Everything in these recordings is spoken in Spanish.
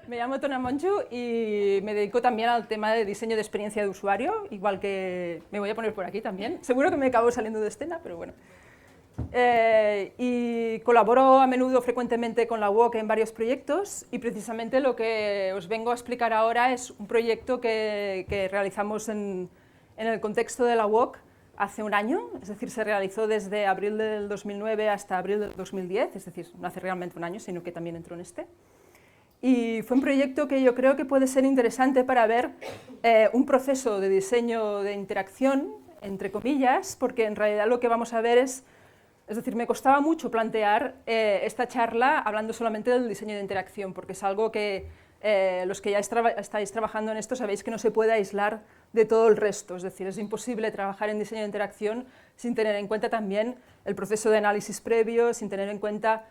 Me llamo Tona Monjo y me dedico también al tema de diseño de experiencia de usuario, igual que me voy a poner por aquí también. Seguro que me acabo saliendo de escena, pero bueno. Y colaboro a menudo, frecuentemente con la UOC en varios proyectos y precisamente lo que os vengo a explicar ahora es un proyecto que realizamos en el contexto de la UOC hace un año, es decir, se realizó desde abril del 2009 hasta abril del 2010, es decir, no hace realmente un año, sino que también entró en este. Y fue un proyecto que yo creo que puede ser interesante para ver un proceso de diseño de interacción, entre comillas, porque en realidad lo que vamos a ver es decir, me costaba mucho plantear esta charla hablando solamente del diseño de interacción, porque es algo que los que ya estáis trabajando en esto sabéis que no se puede aislar de todo el resto, es decir, es imposible trabajar en diseño de interacción sin tener en cuenta también el proceso de análisis previo, sin tener en cuenta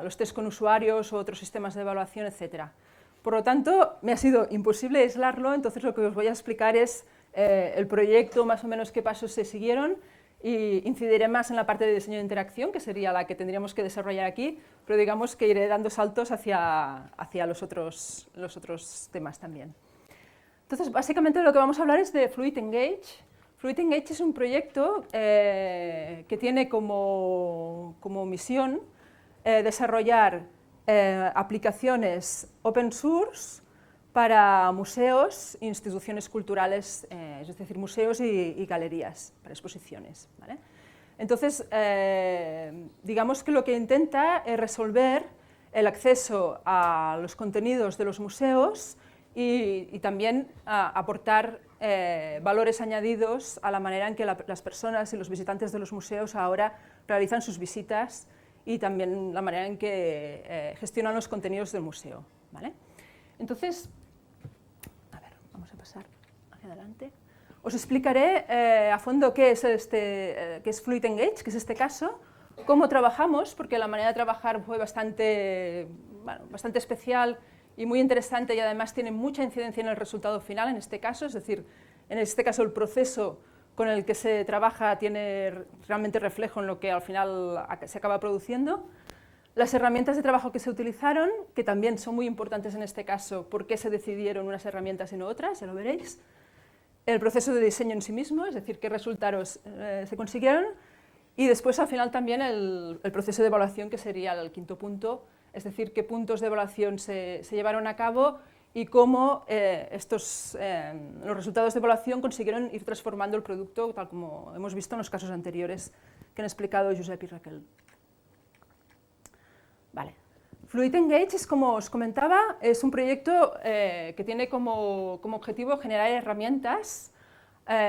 los test con usuarios o otros sistemas de evaluación, etc. Por lo tanto, me ha sido imposible aislarlo, entonces lo que os voy a explicar es el proyecto, más o menos qué pasos se siguieron, y incidiré más en la parte de diseño de interacción, que sería la que tendríamos que desarrollar aquí, pero digamos que iré dando saltos hacia los otros temas también. Entonces, básicamente lo que vamos a hablar es de Fluid Engage. Fluid Engage es un proyecto que tiene como misión desarrollar aplicaciones open source para museos e instituciones culturales, es decir, museos y galerías para exposiciones, ¿vale? Entonces, digamos que lo que intenta es resolver el acceso a los contenidos de los museos y también aportar valores añadidos a la manera en que las personas y los visitantes de los museos ahora realizan sus visitas y también la manera en que gestionan los contenidos del museo, ¿vale? Entonces, vamos a pasar hacia adelante. Os explicaré a fondo qué es Fluid Engage, que es este caso, cómo trabajamos, porque la manera de trabajar fue bastante especial y muy interesante y además tiene mucha incidencia en el resultado final en este caso, es decir, en este caso el proceso con el que se trabaja tiene realmente reflejo en lo que al final se acaba produciendo. Las herramientas de trabajo que se utilizaron, que también son muy importantes en este caso, por qué se decidieron unas herramientas y no otras, ya lo veréis. El proceso de diseño en sí mismo, es decir, qué resultados se consiguieron. Y después, al final, también el proceso de evaluación, que sería el quinto punto, es decir, qué puntos de evaluación se llevaron a cabo y cómo los resultados de evaluación consiguieron ir transformando el producto, tal como hemos visto en los casos anteriores que han explicado Josep y Raquel. Vale. Fluid Engage, como os comentaba, es un proyecto que tiene como objetivo generar herramientas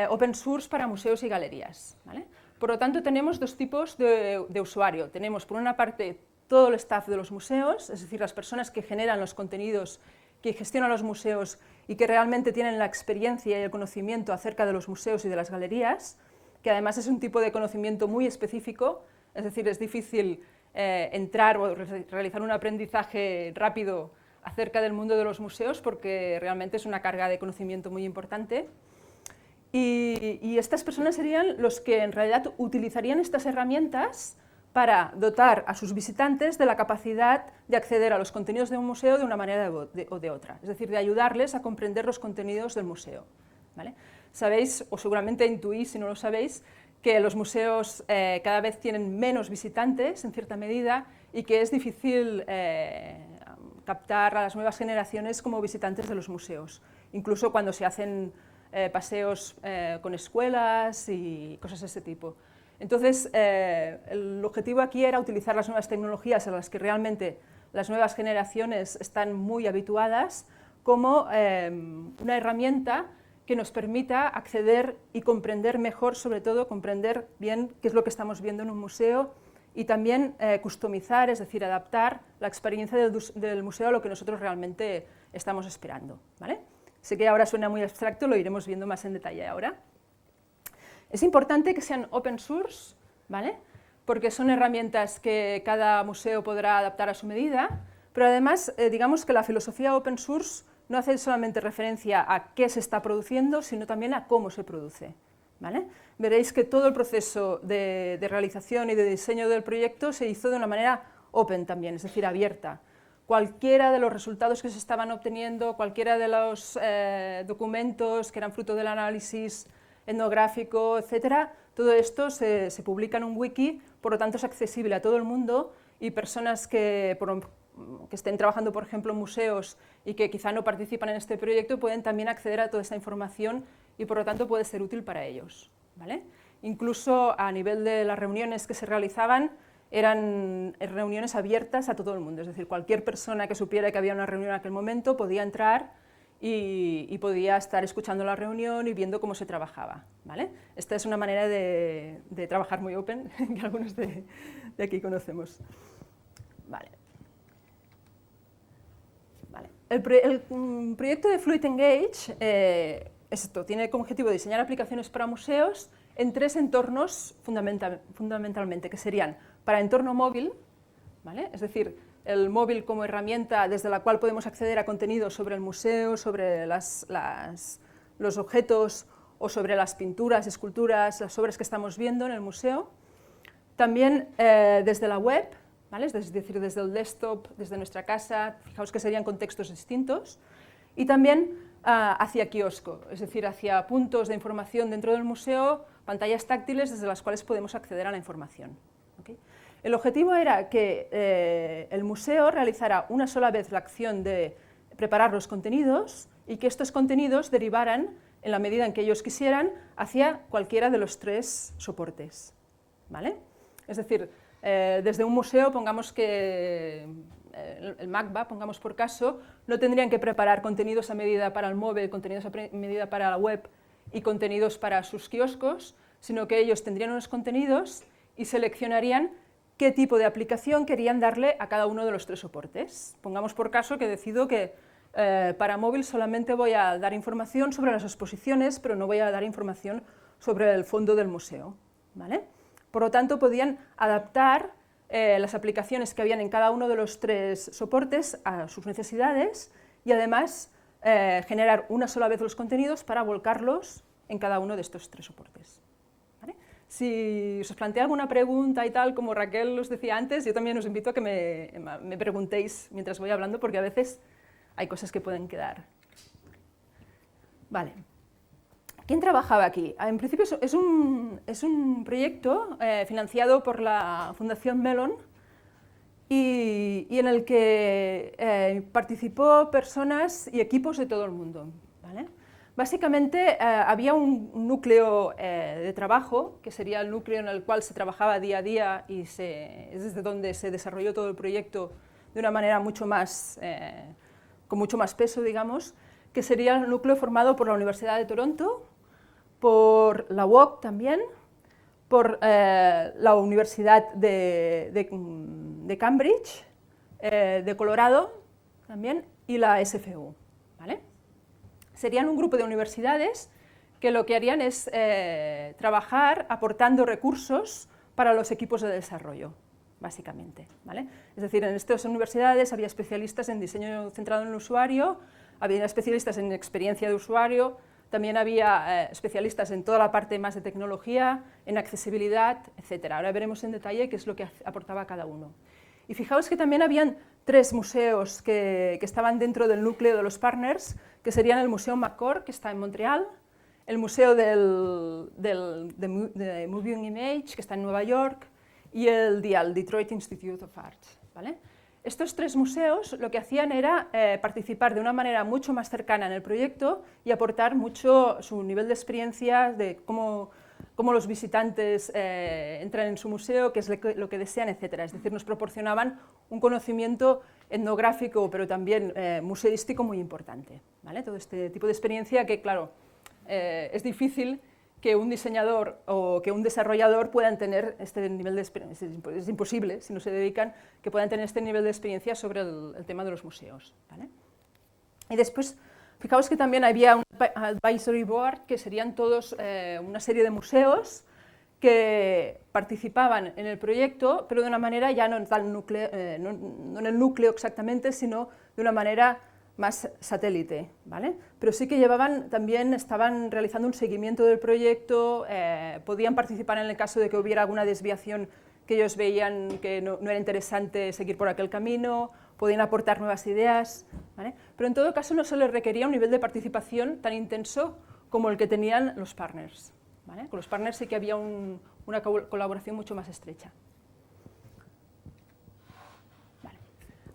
open source para museos y galerías, ¿vale? Por lo tanto, tenemos dos tipos de usuario. Tenemos, por una parte, todo el staff de los museos, es decir, las personas que generan los contenidos, que gestionan los museos y que realmente tienen la experiencia y el conocimiento acerca de los museos y de las galerías, que además es un tipo de conocimiento muy específico, es decir, es difícil entrar o realizar un aprendizaje rápido acerca del mundo de los museos porque realmente es una carga de conocimiento muy importante. Y estas personas serían los que en realidad utilizarían estas herramientas para dotar a sus visitantes de la capacidad de acceder a los contenidos de un museo de una manera o de otra, es decir, de ayudarles a comprender los contenidos del museo, ¿vale? Sabéis, o seguramente intuís si no lo sabéis, que los museos cada vez tienen menos visitantes, en cierta medida, y que es difícil captar a las nuevas generaciones como visitantes de los museos, incluso cuando se hacen paseos con escuelas y cosas de este tipo. Entonces, el objetivo aquí era utilizar las nuevas tecnologías a las que realmente las nuevas generaciones están muy habituadas como una herramienta que nos permita acceder y comprender mejor, sobre todo comprender bien qué es lo que estamos viendo en un museo y también customizar, es decir, adaptar la experiencia del museo a lo que nosotros realmente estamos esperando, ¿vale? Sé que ahora suena muy abstracto, lo iremos viendo más en detalle ahora. Es importante que sean open source, ¿vale? Porque son herramientas que cada museo podrá adaptar a su medida, pero además, digamos que la filosofía open source no hace solamente referencia a qué se está produciendo, sino también a cómo se produce, ¿vale? Veréis que todo el proceso de realización y de diseño del proyecto se hizo de una manera open también, es decir, abierta, cualquiera de los resultados que se estaban obteniendo, cualquiera de los documentos que eran fruto del análisis etnográfico, etcétera, todo esto se publica en un wiki, por lo tanto es accesible a todo el mundo y personas que estén trabajando, por ejemplo, en museos y que quizá no participan en este proyecto pueden también acceder a toda esta información y por lo tanto puede ser útil para ellos, ¿vale? Incluso a nivel de las reuniones que se realizaban, eran reuniones abiertas a todo el mundo, es decir, cualquier persona que supiera que había una reunión en aquel momento podía entrar y podía estar escuchando la reunión y viendo cómo se trabajaba, ¿vale? Esta es una manera de trabajar muy open que algunos de aquí conocemos. Vale. El proyecto de Fluid Engage tiene como objetivo diseñar aplicaciones para museos en 3 entornos fundamentalmente, que serían para entorno móvil, ¿vale? Es decir, el móvil como herramienta desde la cual podemos acceder a contenidos sobre el museo, sobre los objetos o sobre las pinturas, esculturas, las obras que estamos viendo en el museo. También desde la web, ¿vale? Es decir, desde el desktop, desde nuestra casa, fijaos que serían contextos distintos. Y también hacia kiosco, es decir, hacia puntos de información dentro del museo, pantallas táctiles desde las cuales podemos acceder a la información. ¿Okay? El objetivo era que el museo realizara una sola vez la acción de preparar los contenidos y que estos contenidos derivaran, en la medida en que ellos quisieran, hacia cualquiera de los 3 soportes, ¿vale? Es decir, desde un museo, pongamos que el MACBA, pongamos por caso, no tendrían que preparar contenidos a medida para el móvil, contenidos a medida para la web y contenidos para sus kioscos, sino que ellos tendrían unos contenidos y seleccionarían qué tipo de aplicación querían darle a cada uno de los 3 soportes. Pongamos por caso que decido que para móvil solamente voy a dar información sobre las exposiciones, pero no voy a dar información sobre el fondo del museo, ¿vale? Por lo tanto, podían adaptar las aplicaciones que habían en cada uno de los 3 soportes a sus necesidades y además generar una sola vez los contenidos para volcarlos en cada uno de estos 3 soportes. ¿Vale? Si os plantea alguna pregunta y tal, como Raquel os decía antes, yo también os invito a que me preguntéis mientras voy hablando, porque a veces hay cosas que pueden quedar. Vale. ¿Quién trabajaba aquí? En principio es un proyecto financiado por la Fundación Mellon y en el que participó personas y equipos de todo el mundo, ¿vale? Básicamente había un núcleo de trabajo, que sería el núcleo en el cual se trabajaba día a día y es desde donde se desarrolló todo el proyecto de una manera con mucho más peso, digamos, que sería el núcleo formado por la Universidad de Toronto, por la UOC también, por la Universidad de Cambridge, de Colorado también, y la SFU, ¿vale? Serían un grupo de universidades que lo que harían es trabajar aportando recursos para los equipos de desarrollo, básicamente, ¿vale? Es decir, en estas universidades había especialistas en diseño centrado en el usuario, había especialistas en experiencia de usuario, también había especialistas en toda la parte más de tecnología, en accesibilidad, etc. Ahora veremos en detalle qué es lo que aportaba cada uno. Y fijaos que también habían 3 museos que estaban dentro del núcleo de los partners, que serían el Museo McCord, que está en Montreal, el Museo de Moving Image, que está en Nueva York, y el DIAL, Detroit Institute of Arts, ¿vale? Estos 3 museos lo que hacían era participar de una manera mucho más cercana en el proyecto y aportar mucho su nivel de experiencia, de cómo los visitantes entran en su museo, qué es lo que desean, etc. Es decir, nos proporcionaban un conocimiento etnográfico, pero también museístico muy importante, ¿vale? Todo este tipo de experiencia que, claro, es difícil que un diseñador o que un desarrollador puedan tener este nivel de experiencia, es imposible si no se dedican, que puedan tener este nivel de experiencia sobre el tema de los museos, ¿vale? Y después, fijaos que también había un advisory board, que serían todos una serie de museos que participaban en el proyecto, pero de una manera ya no en el núcleo exactamente, sino de una manera más satélite, ¿vale? Pero sí que estaban realizando un seguimiento del proyecto, podían participar en el caso de que hubiera alguna desviación que ellos veían que no era interesante seguir por aquel camino, podían aportar nuevas ideas, ¿vale? Pero en todo caso no se les requería un nivel de participación tan intenso como el que tenían los partners, ¿vale? Con los partners sí que había una colaboración mucho más estrecha. Vale.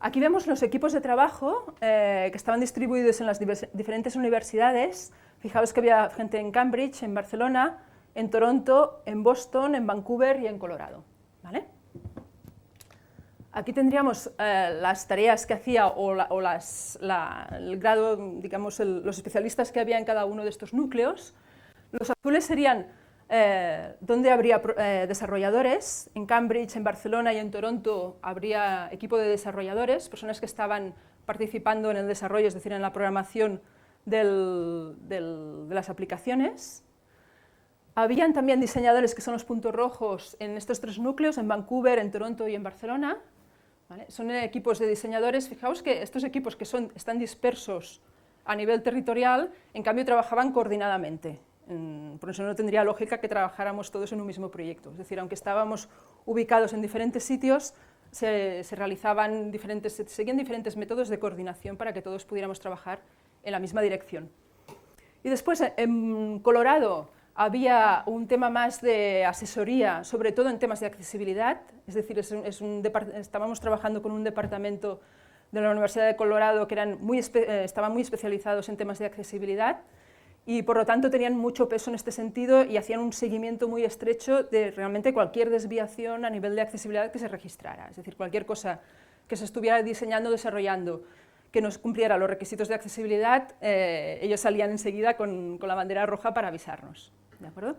Aquí vemos los equipos de trabajo que estaban distribuidos en las diferentes universidades. Fijaos que había gente en Cambridge, en Barcelona, en Toronto, en Boston, en Vancouver y en Colorado, ¿vale? Aquí tendríamos las tareas que hacía o el grado, digamos, los especialistas que había en cada uno de estos núcleos. Los azules serían donde habría desarrolladores. En Cambridge, en Barcelona y en Toronto habría equipo de desarrolladores, personas que estaban participando en el desarrollo, es decir, en la programación de las aplicaciones. Habían también diseñadores, que son los puntos rojos, en estos tres núcleos, en Vancouver, en Toronto y en Barcelona. ¿Vale? Son equipos de diseñadores. Fijaos que estos equipos que están dispersos a nivel territorial, en cambio trabajaban coordinadamente. Por eso no tendría lógica que trabajáramos todos en un mismo proyecto. Es decir, aunque estábamos ubicados en diferentes sitios, se seguían diferentes métodos de coordinación para que todos pudiéramos trabajar en la misma dirección. Y después, en Colorado, había un tema más de asesoría, sobre todo en temas de accesibilidad, es decir, estábamos trabajando con un departamento de la Universidad de Colorado que estaban muy especializados en temas de accesibilidad y por lo tanto tenían mucho peso en este sentido y hacían un seguimiento muy estrecho de realmente cualquier desviación a nivel de accesibilidad que se registrara, es decir, cualquier cosa que se estuviera diseñando o desarrollando que no cumpliera los requisitos de accesibilidad, ellos salían enseguida con la bandera roja para avisarnos. ¿De acuerdo?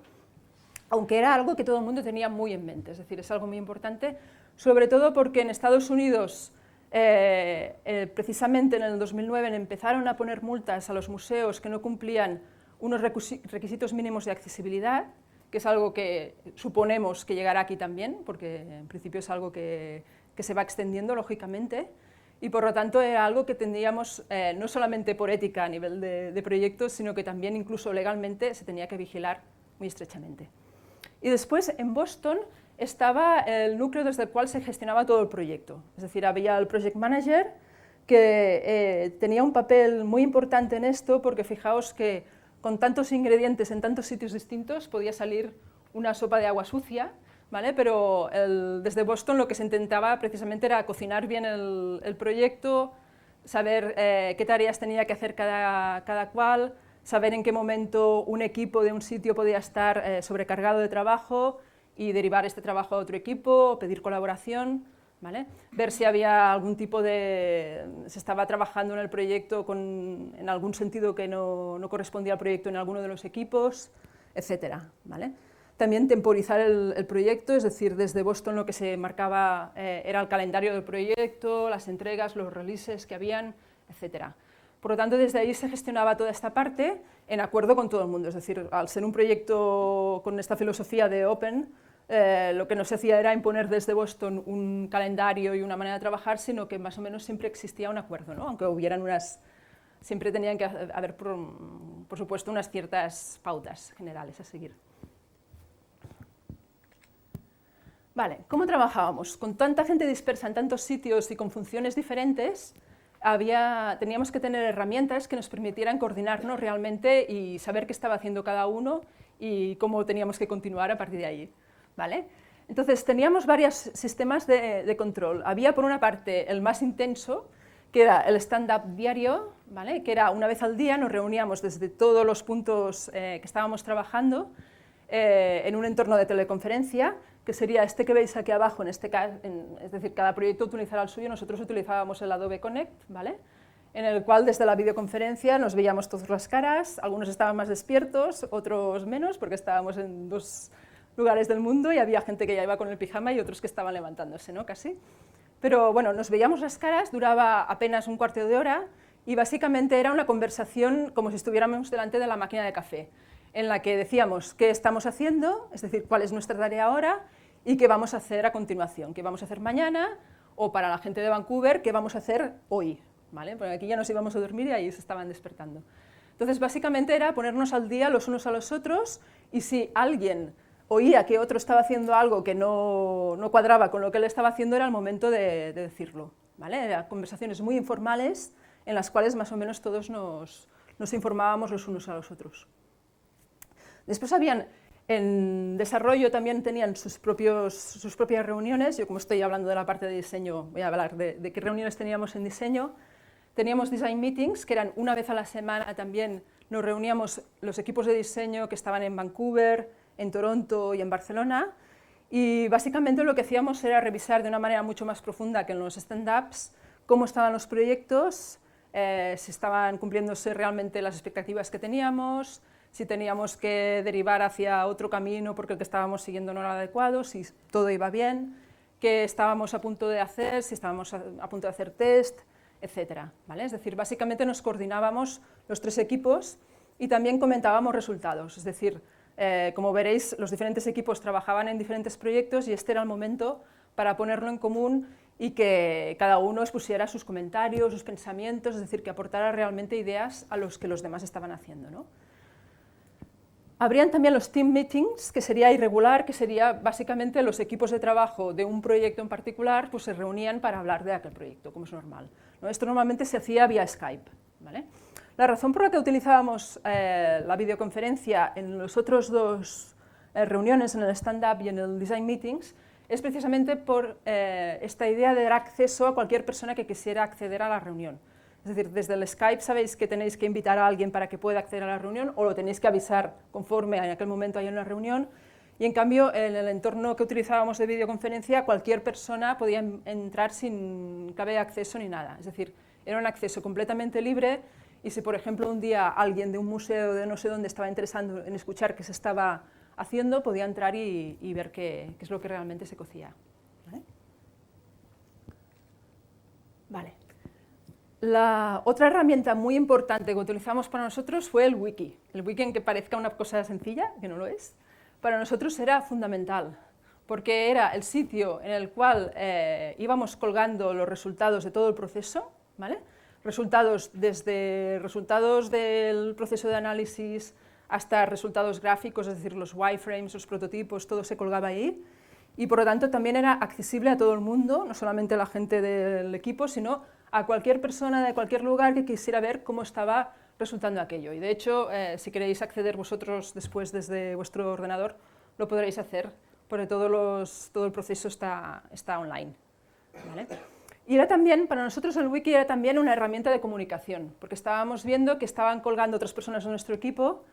Aunque era algo que todo el mundo tenía muy en mente, es decir, es algo muy importante, sobre todo porque en Estados Unidos, precisamente en el 2009, empezaron a poner multas a los museos que no cumplían unos requisitos mínimos de accesibilidad, que es algo que suponemos que llegará aquí también, porque en principio es algo que se va extendiendo, lógicamente, y por lo tanto era algo que tendríamos, no solamente por ética a nivel de proyectos, sino que también incluso legalmente se tenía que vigilar muy estrechamente. Y después en Boston estaba el núcleo desde el cual se gestionaba todo el proyecto, es decir, había el Project Manager que tenía un papel muy importante en esto, porque fijaos que con tantos ingredientes en tantos sitios distintos podía salir una sopa de agua sucia, ¿vale? Pero desde Boston lo que se intentaba precisamente era cocinar bien el proyecto, saber qué tareas tenía que hacer cada cual, saber en qué momento un equipo de un sitio podía estar sobrecargado de trabajo y derivar este trabajo a otro equipo, pedir colaboración, ¿vale? Ver si había algún tipo se estaba trabajando en el proyecto en algún sentido que no correspondía al proyecto en alguno de los equipos, etcétera, ¿vale? También temporizar el proyecto, es decir, desde Boston lo que se marcaba era el calendario del proyecto, las entregas, los releases que habían, etcétera. Por lo tanto, desde ahí se gestionaba toda esta parte en acuerdo con todo el mundo, es decir, al ser un proyecto con esta filosofía de Open, lo que no se hacía era imponer desde Boston un calendario y una manera de trabajar, sino que más o menos siempre existía un acuerdo, ¿no? Aunque hubieran siempre tenían que haber, por supuesto, unas ciertas pautas generales a seguir. Vale, ¿cómo trabajábamos? Con tanta gente dispersa en tantos sitios y con funciones diferentes, teníamos que tener herramientas que nos permitieran coordinarnos realmente y saber qué estaba haciendo cada uno y cómo teníamos que continuar a partir de ahí, ¿vale? Entonces, teníamos varios sistemas de control. Había, por una parte, el más intenso, que era el stand-up diario, ¿vale? Que era una vez al día, nos reuníamos desde todos los puntos que estábamos trabajando en un entorno de teleconferencia, que sería este que veis aquí abajo, es decir, cada proyecto utilizará el suyo, nosotros utilizábamos el Adobe Connect, ¿vale? En el cual desde la videoconferencia nos veíamos todas las caras, algunos estaban más despiertos, otros menos, porque estábamos en dos lugares del mundo y había gente que ya iba con el pijama y otros que estaban levantándose, ¿no? Casi. Pero bueno, nos veíamos las caras, duraba apenas un cuarto de hora y básicamente era una conversación como si estuviéramos delante de la máquina de café, en la que decíamos qué estamos haciendo, es decir, cuál es nuestra tarea ahora y qué vamos a hacer a continuación, qué vamos a hacer mañana, o para la gente de Vancouver, qué vamos a hacer hoy, ¿vale? Porque aquí ya nos íbamos a dormir y ahí se estaban despertando. Entonces, básicamente era ponernos al día los unos a los otros y si alguien oía que otro estaba haciendo algo que no cuadraba con lo que él estaba haciendo, era el momento de decirlo, ¿vale? Eran conversaciones muy informales en las cuales más o menos todos nos informábamos los unos a los otros. Después habían, en desarrollo también tenían sus propias reuniones. Yo, como estoy hablando de la parte de diseño, voy a hablar de qué reuniones teníamos en diseño. Teníamos design meetings, que eran una vez a la semana también. Nos reuníamos los equipos de diseño que estaban en Vancouver, en Toronto y en Barcelona, y básicamente lo que hacíamos era revisar de una manera mucho más profunda que en los stand-ups cómo estaban los proyectos, si estaban cumpliéndose realmente las expectativas que teníamos, si teníamos que derivar hacia otro camino porque el que estábamos siguiendo no era adecuado, si todo iba bien, qué estábamos a punto de hacer, si estábamos a punto de hacer test, etcétera, ¿vale? Es decir, básicamente nos coordinábamos los tres equipos y también comentábamos resultados. Es decir, como veréis, los diferentes equipos trabajaban en diferentes proyectos y este era el momento para ponerlo en común y que cada uno expusiera sus comentarios, sus pensamientos, es decir, que aportara realmente ideas a los que los demás estaban haciendo, ¿no? Habrían también los team meetings, que sería irregular, que sería básicamente los equipos de trabajo de un proyecto en particular, pues se reunían para hablar de aquel proyecto, como es normal, ¿no? Esto normalmente se hacía vía Skype, ¿vale? La razón por la que utilizábamos la videoconferencia en los otros dos reuniones, en el stand-up y en el design meetings, es precisamente por esta idea de dar acceso a cualquier persona que quisiera acceder a la reunión. Es decir, desde el Skype sabéis que tenéis que invitar a alguien para que pueda acceder a la reunión o lo tenéis que avisar conforme en aquel momento hay una reunión, y en cambio en el entorno que utilizábamos de videoconferencia cualquier persona podía entrar sin clave de acceso ni nada. Es decir, era un acceso completamente libre y si por ejemplo un día alguien de un museo de no sé dónde estaba interesado en escuchar qué se estaba haciendo, podía entrar y ver qué es lo que realmente se cocía. Vale. La otra herramienta muy importante que utilizamos para nosotros fue el wiki. El wiki, aunque parezca una cosa sencilla, que no lo es, para nosotros era fundamental, porque era el sitio en el cual íbamos colgando los resultados de todo el proceso, ¿vale? Desde resultados del proceso de análisis hasta resultados gráficos, es decir, los wireframes, los prototipos, todo se colgaba ahí, y por lo tanto también era accesible a todo el mundo, no solamente a la gente del equipo, sino a cualquier persona de cualquier lugar que quisiera ver cómo estaba resultando aquello. Y de hecho, si queréis acceder vosotros después desde vuestro ordenador, lo podréis hacer, porque todo el proceso está online, ¿vale? Y era también, para nosotros el wiki era también una herramienta de comunicación, porque estábamos viendo que estaban colgando otras personas de nuestro equipo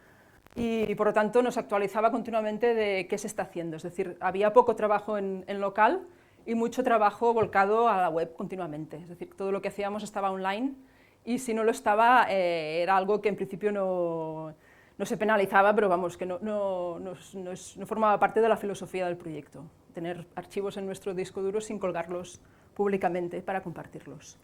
y por lo tanto nos actualizaba continuamente de qué se está haciendo. Es decir, había poco trabajo en local y mucho trabajo volcado a la web continuamente. Es decir, todo lo que hacíamos estaba online y si no lo estaba era algo que en principio no se penalizaba, pero vamos, que no formaba parte de la filosofía del proyecto, tener archivos en nuestro disco duro sin colgarlos públicamente para compartirlos.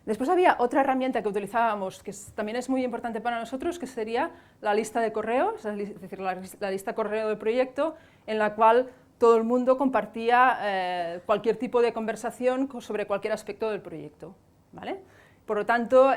Después había otra herramienta que utilizábamos, que también es muy importante para nosotros, que sería la lista de correos, es decir, la lista correo del proyecto, en la cual todo el mundo compartía cualquier tipo de conversación sobre cualquier aspecto del proyecto, ¿vale? Por lo tanto,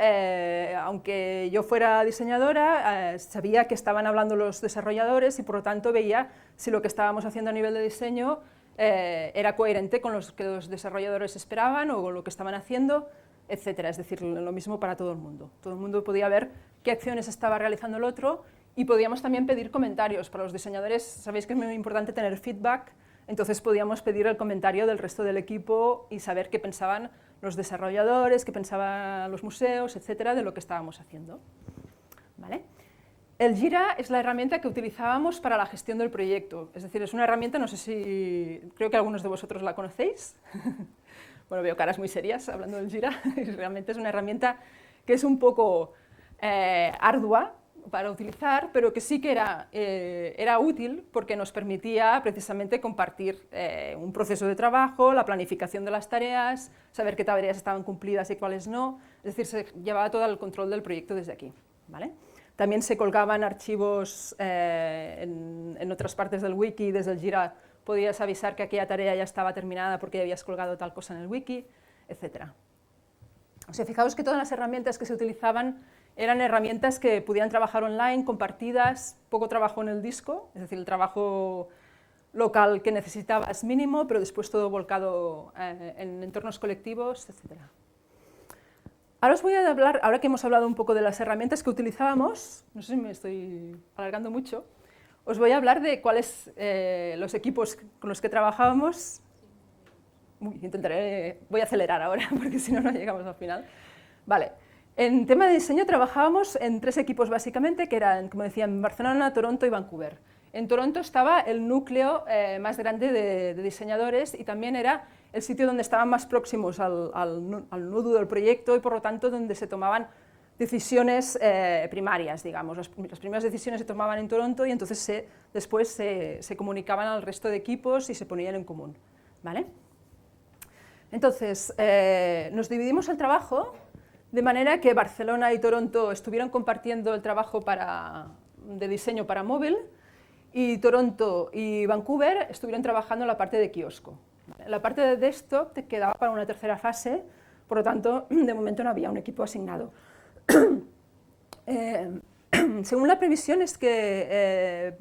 aunque yo fuera diseñadora, sabía que estaban hablando los desarrolladores y por lo tanto veía si lo que estábamos haciendo a nivel de diseño era coherente con lo que los desarrolladores esperaban o con lo que estaban haciendo, etcétera. Es decir, lo mismo para todo el mundo. Todo el mundo podía ver qué acciones estaba realizando el otro y podíamos también pedir comentarios. Para los diseñadores sabéis que es muy importante tener feedback, entonces podíamos pedir el comentario del resto del equipo y saber qué pensaban los desarrolladores, qué pensaban los museos, etcétera, de lo que estábamos haciendo, ¿vale? El Jira es la herramienta que utilizábamos para la gestión del proyecto. Es decir, es una herramienta, no sé si, creo que algunos de vosotros la conocéis. Bueno, veo caras muy serias hablando del Jira. Realmente es una herramienta que es un poco ardua para utilizar, pero que sí que era útil porque nos permitía precisamente compartir un proceso de trabajo, la planificación de las tareas, saber qué tareas estaban cumplidas y cuáles no. Es decir, se llevaba todo el control del proyecto desde aquí, ¿vale? También se colgaban archivos en otras partes del wiki. Desde el Jira podías avisar que aquella tarea ya estaba terminada porque ya habías colgado tal cosa en el wiki, etc. O sea, fijaos que todas las herramientas que se utilizaban eran herramientas que podían trabajar online, compartidas, poco trabajo en el disco, es decir, el trabajo local que necesitabas mínimo, pero después todo volcado en entornos colectivos, etc. Ahora os voy a hablar, ahora que hemos hablado un poco de las herramientas que utilizábamos, no sé si me estoy alargando mucho, os voy a hablar de cuáles los equipos con los que trabajábamos. Voy a acelerar ahora, porque si no, no llegamos al final. Vale. En tema de diseño trabajábamos en 3 equipos básicamente, que eran, como decía, en Barcelona, Toronto y Vancouver. En Toronto estaba el núcleo más grande de diseñadores y también era el sitio donde estaban más próximos al nudo del proyecto y por lo tanto donde se tomaban decisiones primarias, digamos. Las primeras decisiones se tomaban en Toronto y entonces después se comunicaban al resto de equipos y se ponían en común, ¿vale? Entonces, nos dividimos el trabajo de manera que Barcelona y Toronto estuvieron compartiendo el trabajo de diseño para móvil y Toronto y Vancouver estuvieron trabajando en la parte de kiosco. La parte de desktop te quedaba para una tercera fase, por lo tanto, de momento no había un equipo asignado. Según la previsión es que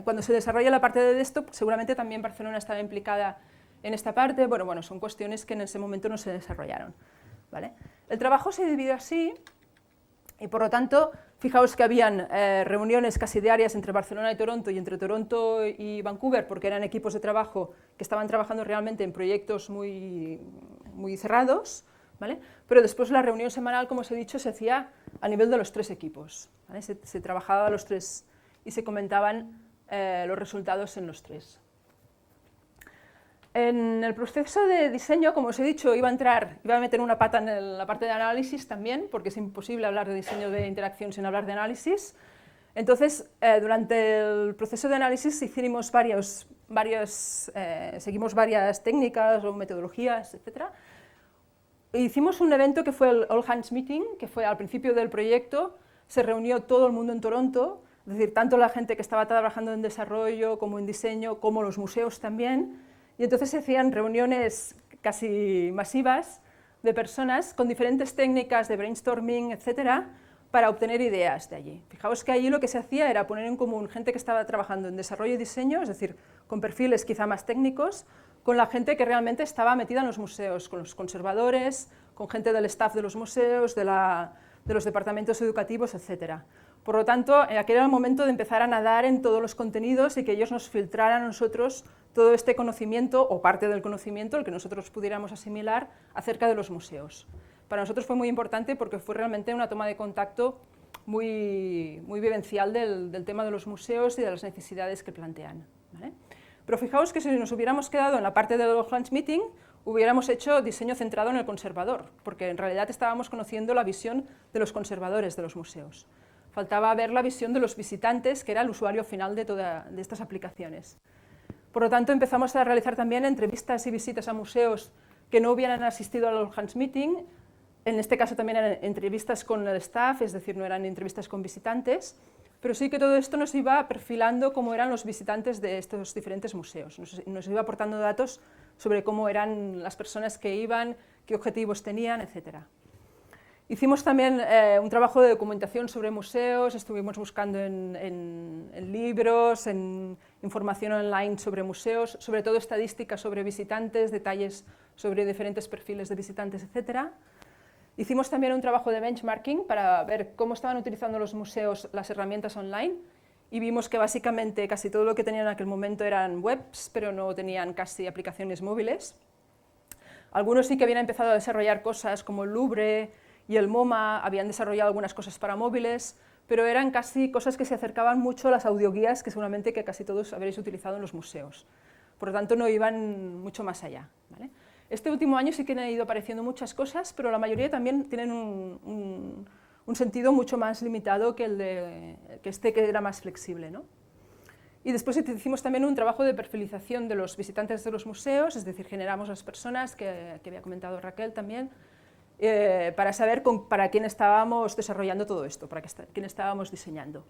cuando se desarrolla la parte de desktop, seguramente también Barcelona estaba implicada en esta parte. Bueno, son cuestiones que en ese momento no se desarrollaron, ¿vale? El trabajo se dividió así y por lo tanto, fijaos que habían reuniones casi diarias entre Barcelona y Toronto y entre Toronto y Vancouver, porque eran equipos de trabajo que estaban trabajando realmente en proyectos muy cerrados, ¿vale? Pero después la reunión semanal, como os he dicho, se hacía a nivel de los 3 equipos, ¿vale? Se trabajaba a los 3 y se comentaban los resultados en los 3. En el proceso de diseño, como os he dicho, iba a meter una pata en la parte de análisis también, porque es imposible hablar de diseño de interacción sin hablar de análisis. Entonces, durante el proceso de análisis seguimos varias técnicas o metodologías, etc. Hicimos un evento que fue el All Hands Meeting, que fue al principio del proyecto. Se reunió todo el mundo en Toronto, es decir, tanto la gente que estaba trabajando en desarrollo como en diseño, como los museos también. Y entonces se hacían reuniones casi masivas de personas con diferentes técnicas de brainstorming, etcétera, para obtener ideas de allí. Fijaos que allí lo que se hacía era poner en común gente que estaba trabajando en desarrollo y diseño, es decir, con perfiles quizá más técnicos, con la gente que realmente estaba metida en los museos, con los conservadores, con gente del staff de los museos, de los departamentos educativos, etcétera. Por lo tanto, aquel era el momento de empezar a nadar en todos los contenidos y que ellos nos filtraran a nosotros todo este conocimiento, o parte del conocimiento, el que nosotros pudiéramos asimilar acerca de los museos. Para nosotros fue muy importante porque fue realmente una toma de contacto muy vivencial del tema de los museos y de las necesidades que plantean, ¿vale? Pero fijaos que si nos hubiéramos quedado en la parte del All Hands Meeting, hubiéramos hecho diseño centrado en el conservador, porque en realidad estábamos conociendo la visión de los conservadores de los museos. Faltaba ver la visión de los visitantes, que era el usuario final de estas aplicaciones. Por lo tanto, empezamos a realizar también entrevistas y visitas a museos que no hubieran asistido al All Hands Meeting. En este caso también eran entrevistas con el staff, es decir, no eran entrevistas con visitantes, pero sí que todo esto nos iba perfilando cómo eran los visitantes de estos diferentes museos. Nos iba aportando datos sobre cómo eran las personas que iban, qué objetivos tenían, etc. Hicimos también un trabajo de documentación sobre museos, estuvimos buscando en libros, en información online sobre museos, sobre todo estadísticas sobre visitantes, detalles sobre diferentes perfiles de visitantes, etc. Hicimos también un trabajo de benchmarking para ver cómo estaban utilizando los museos las herramientas online y vimos que básicamente casi todo lo que tenían en aquel momento eran webs, pero no tenían casi aplicaciones móviles. Algunos sí que habían empezado a desarrollar cosas como el Louvre y el MoMA, habían desarrollado algunas cosas para móviles, pero eran casi cosas que se acercaban mucho a las audioguías que seguramente que casi todos habréis utilizado en los museos. Por lo tanto, no iban mucho más allá, ¿vale? Este último año sí que han ido apareciendo muchas cosas, pero la mayoría también tienen un sentido mucho más limitado que que era más flexible, ¿no? Y después hicimos también un trabajo de perfilización de los visitantes de los museos, es decir, generamos las personas que había comentado Raquel también, para saber para quién estábamos desarrollando todo esto, para quién estábamos diseñando.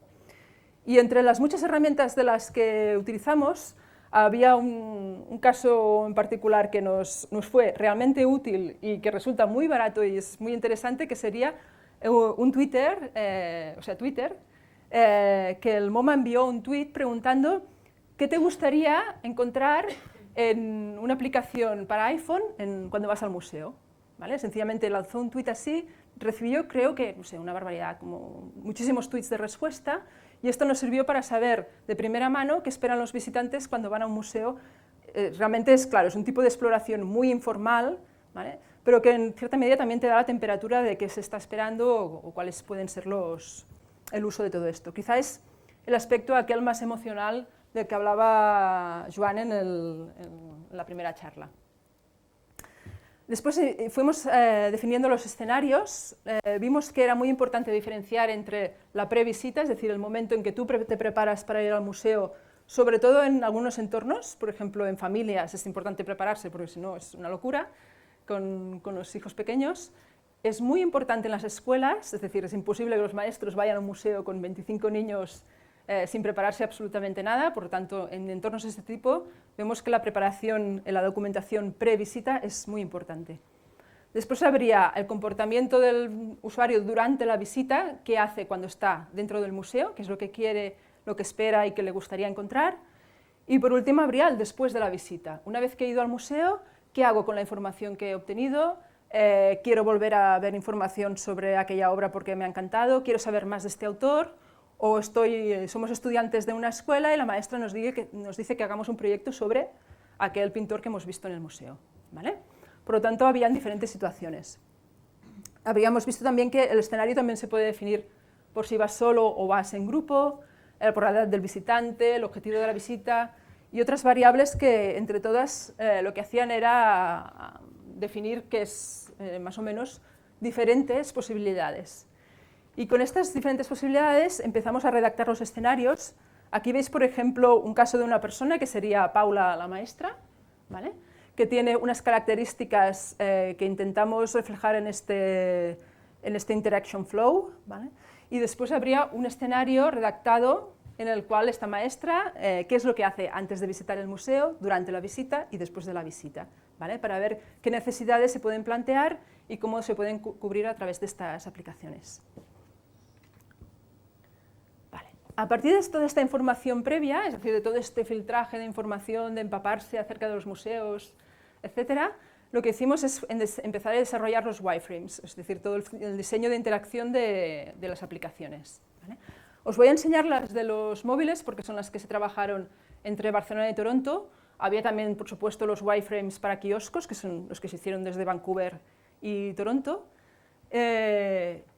Y entre las muchas herramientas de las que utilizamos, había un caso en particular que nos fue realmente útil y que resulta muy barato y es muy interesante, que sería un Twitter, que el MoMA envió un tweet preguntando ¿qué te gustaría encontrar en una aplicación para iPhone cuando vas al museo? ¿Vale? Sencillamente lanzó un tweet así, recibió, creo que, no sé, una barbaridad, como muchísimos tweets de respuesta, y esto nos sirvió para saber de primera mano qué esperan los visitantes cuando van a un museo. Realmente es, claro, es un tipo de exploración muy informal, ¿vale? Pero que en cierta medida también te da la temperatura de qué se está esperando o cuáles pueden ser el uso de todo esto. Quizá es el aspecto aquel más emocional del que hablaba Joan en la primera charla. Después fuimos definiendo los escenarios, vimos que era muy importante diferenciar entre la previsita, es decir, el momento en que tú te preparas para ir al museo, sobre todo en algunos entornos, por ejemplo en familias es importante prepararse porque si no es una locura, con los hijos pequeños. Es muy importante en las escuelas, es decir, es imposible que los maestros vayan a un museo con 25 niños sin prepararse absolutamente nada, por lo tanto, en entornos de este tipo, vemos que la preparación, la documentación pre-visita es muy importante. Después habría el comportamiento del usuario durante la visita, qué hace cuando está dentro del museo, qué es lo que quiere, lo que espera y qué le gustaría encontrar. Y por último habría el después de la visita. Una vez que he ido al museo, ¿qué hago con la información que he obtenido? Quiero volver a ver información sobre aquella obra porque me ha encantado, quiero saber más de este autor, o somos estudiantes de una escuela y la maestra nos dice que hagamos un proyecto sobre aquel pintor que hemos visto en el museo, ¿vale? Por lo tanto, habían diferentes situaciones. Habríamos visto también que el escenario también se puede definir por si vas solo o vas en grupo, por la edad del visitante, el objetivo de la visita y otras variables que entre todas lo que hacían era definir que es más o menos diferentes posibilidades. Y con estas diferentes posibilidades empezamos a redactar los escenarios. Aquí veis, por ejemplo, un caso de una persona que sería Paula, la maestra, ¿vale? Que tiene unas características que intentamos reflejar en este interaction flow, ¿vale? Y después habría un escenario redactado en el cual esta maestra, qué es lo que hace antes de visitar el museo, durante la visita y después de la visita, ¿vale? Para ver qué necesidades se pueden plantear y cómo se pueden cubrir a través de estas aplicaciones. A partir de toda esta información previa, es decir, de todo este filtraje de información, de empaparse acerca de los museos, etc., lo que hicimos es empezar a desarrollar los wireframes, es decir, todo el diseño de interacción de las aplicaciones, ¿vale? Os voy a enseñar las de los móviles porque son las que se trabajaron entre Barcelona y Toronto. Había también, por supuesto, los wireframes para kioscos, que son los que se hicieron desde Vancouver y Toronto.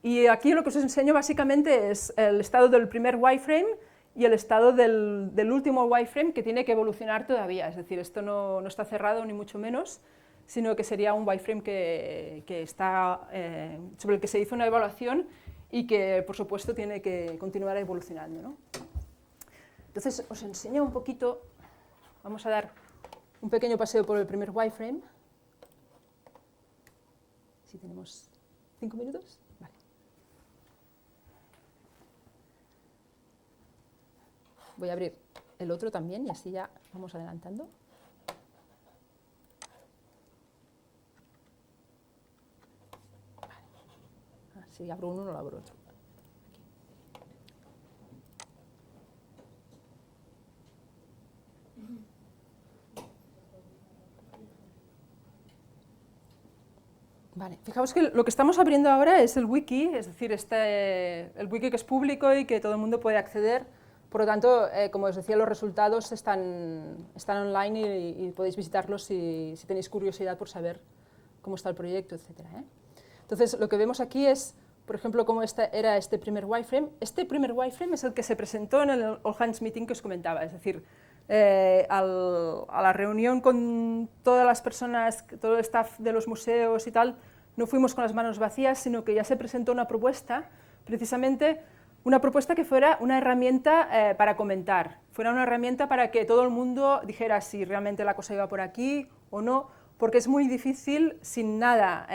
Y aquí lo que os enseño básicamente es el estado del primer wireframe y el estado del último wireframe que tiene que evolucionar todavía, es decir, esto no está cerrado ni mucho menos, sino que sería un wireframe sobre el que se hizo una evaluación y que, por supuesto, tiene que continuar evolucionando, ¿no? Entonces, os enseño un poquito, vamos a dar un pequeño paseo por el primer wireframe. Si tenemos 5 minutos. Vale. Voy a abrir el otro también y así ya vamos adelantando. Vale. Si abro uno, no lo abro otro. Vale, fijaos que lo que estamos abriendo ahora es el wiki, es decir, el wiki que es público y que todo el mundo puede acceder. Por lo tanto, como os decía, los resultados están online y podéis visitarlos si tenéis curiosidad por saber cómo está el proyecto, etc. Entonces, lo que vemos aquí es, por ejemplo, cómo era este primer wireframe. Este primer wireframe es el que se presentó en el All Hands Meeting que os comentaba, es decir, a la reunión con todas las personas, todo el staff de los museos y tal, no fuimos con las manos vacías, sino que ya se presentó una propuesta, precisamente una propuesta que fuera una herramienta para comentar, fuera una herramienta para que todo el mundo dijera si realmente la cosa iba por aquí o no, porque es muy difícil, sin nada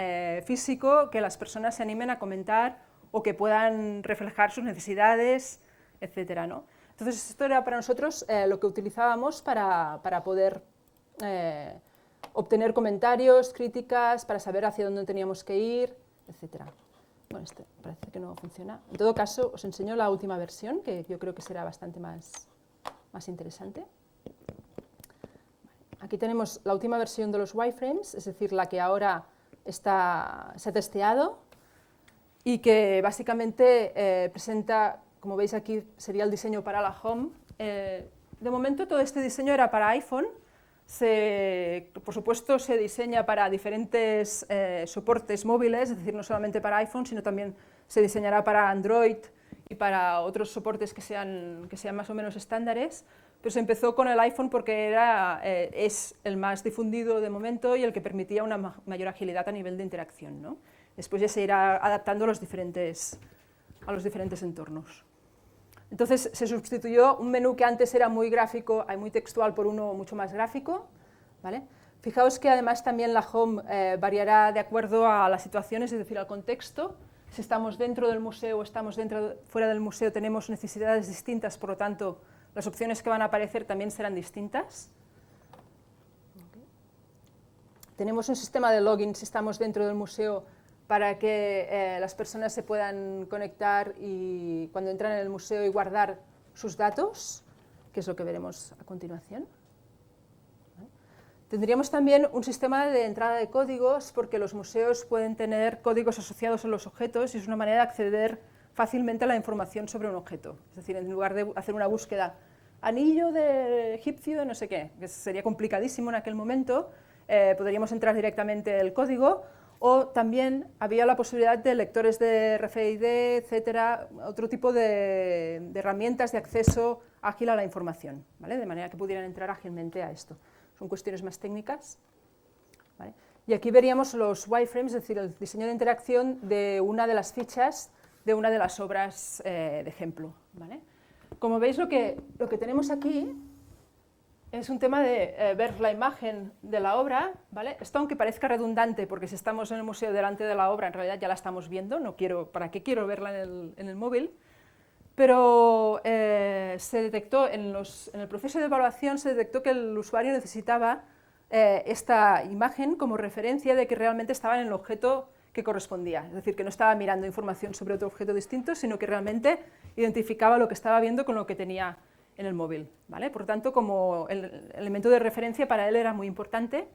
físico, que las personas se animen a comentar o que puedan reflejar sus necesidades, etcétera, ¿no? Entonces, esto era para nosotros lo que utilizábamos para poder obtener comentarios, críticas, para saber hacia dónde teníamos que ir, etc. Bueno, este parece que no funciona. En todo caso, os enseño la última versión, que yo creo que será bastante más interesante. Aquí tenemos la última versión de los wireframes, es decir, la que ahora se ha testeado y que básicamente presenta, como veis aquí, sería el diseño para la home. De momento todo este diseño era para iPhone, por supuesto se diseña para diferentes soportes móviles, es decir, no solamente para iPhone, sino también se diseñará para Android y para otros soportes que sean más o menos estándares, pero se empezó con el iPhone porque es el más difundido de momento y el que permitía una mayor agilidad a nivel de interacción, ¿no? Después ya se irá adaptando a los diferentes entornos. Entonces se sustituyó un menú que antes era muy gráfico, muy textual, por uno mucho más gráfico, ¿vale? Fijaos que además también la home variará de acuerdo a las situaciones, es decir, al contexto. Si estamos dentro del museo o estamos fuera del museo, tenemos necesidades distintas, por lo tanto, las opciones que van a aparecer también serán distintas. Tenemos un sistema de login si estamos dentro del museo para que las personas se puedan conectar y cuando entran en el museo y guardar sus datos, que es lo que veremos a continuación. Tendríamos también un sistema de entrada de códigos, porque los museos pueden tener códigos asociados a los objetos y es una manera de acceder fácilmente a la información sobre un objeto. Es decir, en lugar de hacer una búsqueda, anillo de egipcio de no sé qué, que sería complicadísimo en aquel momento, podríamos entrar directamente el código, o también había la posibilidad de lectores de RFID, etcétera, otro tipo de herramientas de acceso ágil a la información, ¿vale? De manera que pudieran entrar ágilmente a esto. Son cuestiones más técnicas, ¿vale? Y aquí veríamos los wireframes, es decir, el diseño de interacción de una de las fichas de una de las obras de ejemplo, ¿vale? Como veis, lo que tenemos aquí es un tema de ver la imagen de la obra, ¿vale? Esto, aunque parezca redundante, porque si estamos en el museo delante de la obra, en realidad ya la estamos viendo, ¿para qué quiero verla en el móvil? Pero se detectó en el proceso de evaluación, se detectó que el usuario necesitaba esta imagen como referencia de que realmente estaba en el objeto que correspondía, es decir, que no estaba mirando información sobre otro objeto distinto, sino que realmente identificaba lo que estaba viendo con lo que tenía en el móvil, ¿vale? Por tanto, como el elemento de referencia para él era muy importante,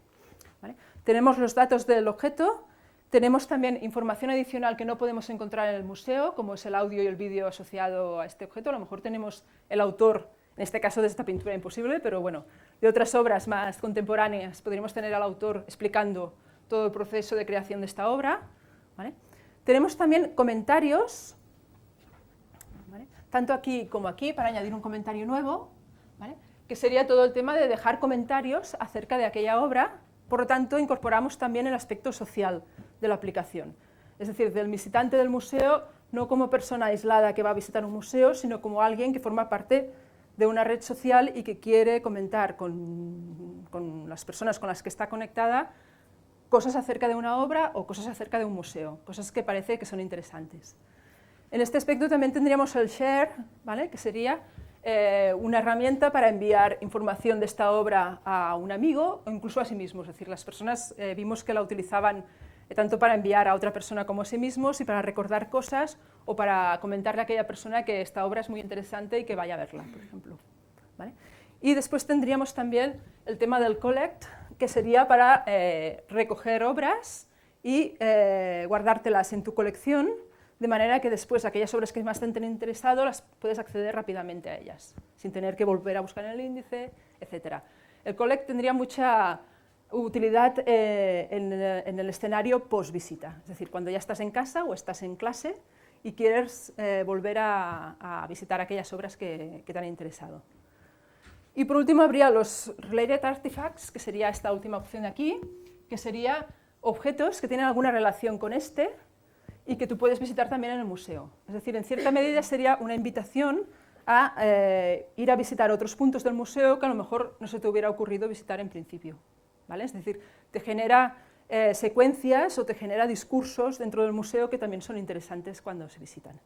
¿vale? Tenemos los datos del objeto, tenemos también información adicional que no podemos encontrar en el museo, como es el audio y el vídeo asociado a este objeto. A lo mejor tenemos el autor, en este caso de esta pintura imposible, pero bueno, de otras obras más contemporáneas podríamos tener al autor explicando todo el proceso de creación de esta obra, ¿vale? Tenemos también comentarios, ¿vale? Tanto aquí como aquí, para añadir un comentario nuevo, ¿vale? Que sería todo el tema de dejar comentarios acerca de aquella obra. Por lo tanto, incorporamos también el aspecto social de la aplicación, es decir, del visitante del museo, no como persona aislada que va a visitar un museo, sino como alguien que forma parte de una red social y que quiere comentar con las personas con las que está conectada cosas acerca de una obra o cosas acerca de un museo, cosas que parece que son interesantes. En este aspecto también tendríamos el share, ¿vale? Que sería una herramienta para enviar información de esta obra a un amigo o incluso a sí mismo. Es decir, las personas vimos que la utilizaban tanto para enviar a otra persona como a sí mismos y para recordar cosas o para comentarle a aquella persona que esta obra es muy interesante y que vaya a verla, por ejemplo, ¿vale? Y después tendríamos también el tema del collect, que sería para recoger obras y guardártelas en tu colección, de manera que después aquellas obras que más te han interesado las puedes acceder rápidamente a ellas, sin tener que volver a buscar en el índice, etc. El collect tendría mucha utilidad en el escenario post-visita, es decir, cuando ya estás en casa o estás en clase y quieres volver a visitar aquellas obras que te han interesado. Y por último habría los Related Artifacts, que sería esta última opción de aquí, que sería objetos que tienen alguna relación con este y que tú puedes visitar también en el museo. Es decir, en cierta medida sería una invitación a ir a visitar otros puntos del museo que a lo mejor no se te hubiera ocurrido visitar en principio, ¿vale? Es decir, te genera secuencias o te genera discursos dentro del museo que también son interesantes cuando se visitan.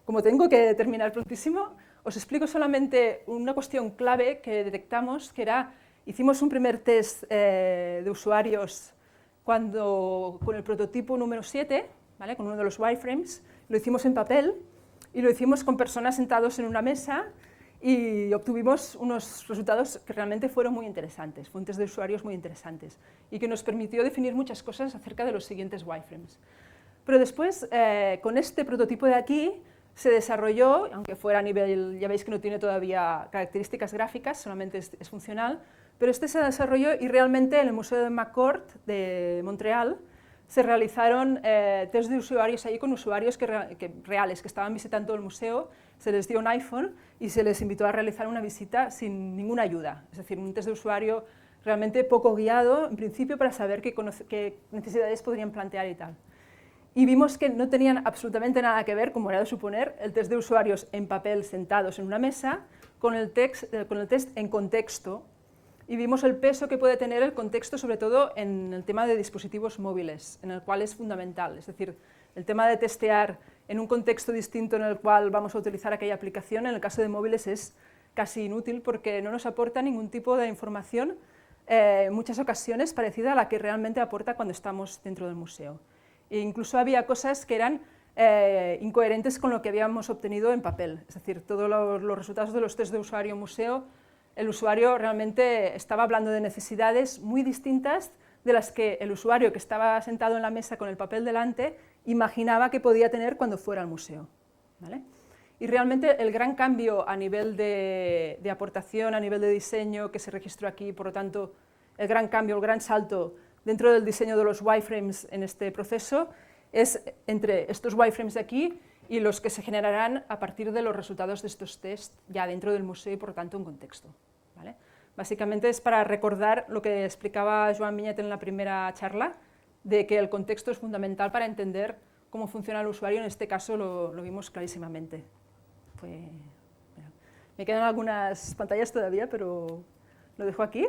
Como tengo que terminar prontísimo, os explico solamente una cuestión clave que detectamos, que era, hicimos un primer test de usuarios con el prototipo número 7, ¿vale? Con uno de los wireframes, lo hicimos en papel y lo hicimos con personas sentados en una mesa y obtuvimos unos resultados que realmente fueron muy interesantes, fuentes de usuarios muy interesantes, y que nos permitió definir muchas cosas acerca de los siguientes wireframes. Pero después, con este prototipo de aquí, se desarrolló, aunque fuera a nivel, ya veis que no tiene todavía características gráficas, solamente es funcional, pero este se desarrolló y realmente en el Museo de McCord de Montreal se realizaron test de usuarios ahí con usuarios reales que estaban visitando el museo, se les dio un iPhone y se les invitó a realizar una visita sin ninguna ayuda, es decir, un test de usuario realmente poco guiado, en principio para saber qué necesidades podrían plantear y tal. Y vimos que no tenían absolutamente nada que ver, como era de suponer, el test de usuarios en papel sentados en una mesa con el test en contexto. Y vimos el peso que puede tener el contexto, sobre todo en el tema de dispositivos móviles, en el cual es fundamental. Es decir, el tema de testear en un contexto distinto en el cual vamos a utilizar aquella aplicación, en el caso de móviles es casi inútil porque no nos aporta ningún tipo de información, en muchas ocasiones parecida a la que realmente aporta cuando estamos dentro del museo. E incluso había cosas que eran incoherentes con lo que habíamos obtenido en papel. Es decir, todos los resultados de los test de usuario museo, el usuario realmente estaba hablando de necesidades muy distintas de las que el usuario que estaba sentado en la mesa con el papel delante imaginaba que podía tener cuando fuera al museo, ¿vale? Y realmente el gran cambio a nivel de aportación, a nivel de diseño que se registró aquí, por lo tanto, el gran cambio, el gran salto dentro del diseño de los wireframes en este proceso es entre estos wireframes de aquí y los que se generarán a partir de los resultados de estos test ya dentro del museo y por lo tanto en contexto, ¿vale? Básicamente es para recordar lo que explicaba Joan Vinyet en la primera charla, de que el contexto es fundamental para entender cómo funciona el usuario, en este caso lo vimos clarísimamente. Me quedan algunas pantallas todavía, pero lo dejo aquí.